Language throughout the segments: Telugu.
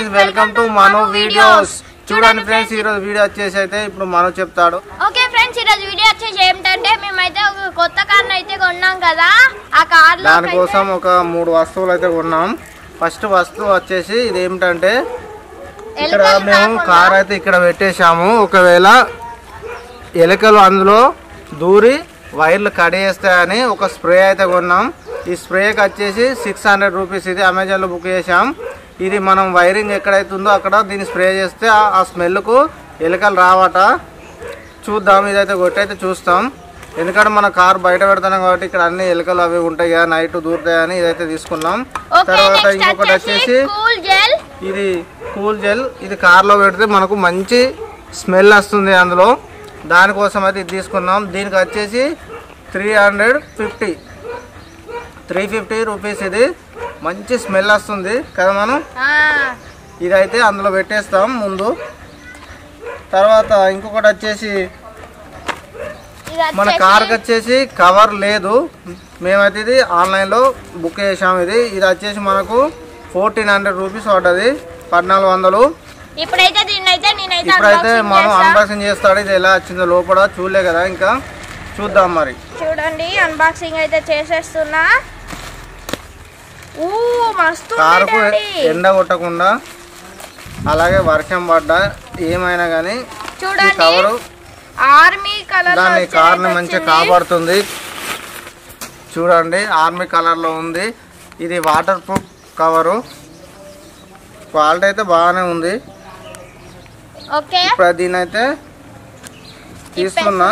Friends, welcome to Mano videos. చూడండి ఫ్రెండ్స్, ఈ రోజు వీడియో వచ్చేసి అయితే ఇప్పుడు మనో చెప్తాడు. ఓకే ఫ్రెండ్స్, ఈ రోజు వీడియో వచ్చేసి ఏంటంటే మేమైతే ఒక కొత్త కార్ అయితే కొన్నాం కదా. ఆ కార్ లో దానికోసం ఒక 3 వస్తువులు అయితే కొన్నాం. ఫస్ట్ వస్తువు వచ్చేసి ఇది ఏమిటంటే, ఇక్కడ మేము కార్ అయితే ఇక్కడ పెట్టేశాము. ఒకవేళ ఎలుకలు అందులో దూరి వైర్లు కడిగేస్తాయని ఒక స్ప్రే అయితే కొన్నాం. ఈ స్ప్రేకి వచ్చేసి 600 రూపీస్. ఇది అమెజాన్లో బుక్ చేసాం. ఇది మనం వైరింగ్ ఎక్కడైతే ఉందో అక్కడ దీన్ని స్ప్రే చేస్తే ఆ స్మెల్కు ఎలుకలు రావట. చూద్దాం, ఇదైతే కొట్టయితే చూస్తాం. ఎందుకంటే మన కార్ బయట పెడతాం కాబట్టి ఇక్కడ అన్ని ఎలుకలు అవి ఉంటాయి కదా, నైట్ దూరుతాయని ఇదైతే తీసుకున్నాం. తర్వాత ఇంకొకటి వచ్చేసి ఇది కూల్ జెల్. ఇది కార్లో పెడితే మనకు మంచి స్మెల్ వస్తుంది అందులో. దానికోసం అయితే ఇది తీసుకున్నాం. దీనికి వచ్చేసి 350 రూపీస్. ఇది మంచి స్మెల్ వస్తుంది కదా. మనం ఇదైతే అందులో పెట్టేస్తాం ముందు. తర్వాత ఇంకొకటి వచ్చేసి మన కార్కి వచ్చేసి కవర్ లేదు. మేమైతే ఇది ఆన్లైన్లో బుక్ చేసాం. ఇది వచ్చేసి మనకు 1400 రూపీస్ పడ్డది, 1400. ఇప్పుడైతే మనం అన్బాక్సింగ్ చేస్తాడు. ఇది ఎలా వచ్చిందో లోపల చూడలే కదా, ఇంకా చూద్దాం. మరి చూడండి, అన్బాక్సింగ్ అయితే చేసేస్తున్నా. కారుకు ఎండ కొట్టకుండా అలాగే వర్షం పడ్డా ఏమైనా కానీ ఈ కవరు ఆర్మీ కలర్ దాన్ని కార్ని మంచిగా కాపాడుతుంది. చూడండి, ఆర్మీ కలర్ లో ఉంది. ఇది వాటర్ ప్రూఫ్ కవరు. క్వాలిటీ అయితే బాగానే ఉంది. ఇప్పుడు దీన్ని అయితే తీసుకున్నా.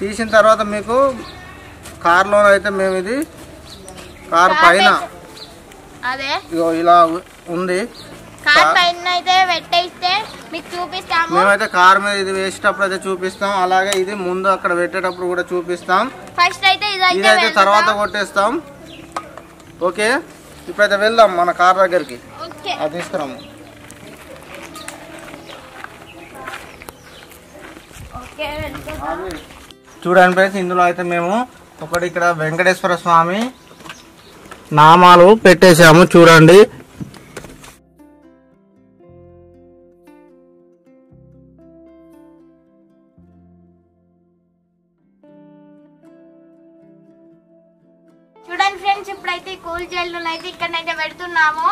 తీసిన తర్వాత మీకు కార్లో అయితే మేము ఇది కార్ పైన ఇలా ఉంది. మేమైతే కార్ మీద ఇది వేసేటప్పుడు అయితే చూపిస్తాం. అలాగే ఇది ముందు అక్కడ పెట్టేటప్పుడు కూడా చూపిస్తాం. ఇదైతే తర్వాత కొట్టేస్తాం. ఓకే, ఇప్పుడైతే వెళ్దాం మన కార్ దగ్గరికి. అది తీసుకురాము. చూడండి ఫ్రెండ్స్, ఇందులో అయితే మేము ఒకటి ఇక్కడ వెంకటేశ్వర స్వామి నామాలు పెట్టేశాము. చూడండి, ఫ్రెండ్స్, ఇప్పుడైతే కూల్ జెల్ అయితే ఇక్కడైతే పెడుతున్నాము.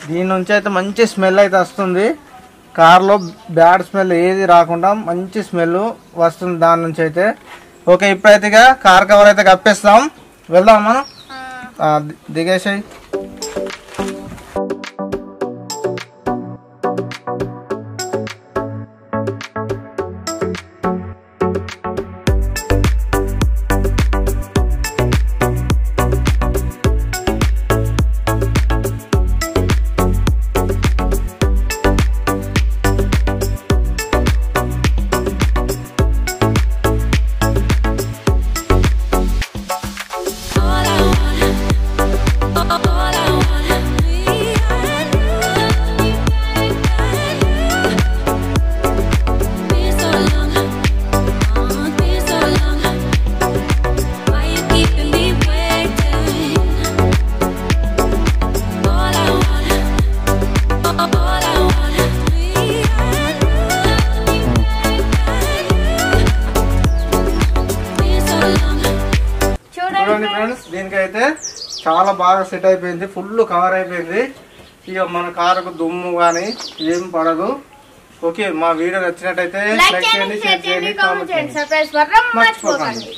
దీని నుంచి అయితే మంచి స్మెల్ అయితే వస్తుంది. కార్లో బ్యాడ్ స్మెల్ ఏది రాకుండా మంచి స్మెల్ వస్తుంది దాని నుంచి అయితే. ఓకే, ఇప్పుడైతే కార్ కవర్ అయితే కప్పేస్తాం. వెళ్దాం మనం. దిగేసాయి. చూడండి ఫ్రెండ్స్, దీనికైతే చాలా బాగా సెట్ అయిపోయింది. ఫుల్ కవర్ అయిపోయింది. ఇక మన కారుకు దుమ్ము కానీ ఏం పడదు. ఓకే, మా వీడియో నచ్చినట్టయితే లైక్ చేయండి, షేర్ చేయండి, కామెంట్ చేయండి, మర్చిపోకండి.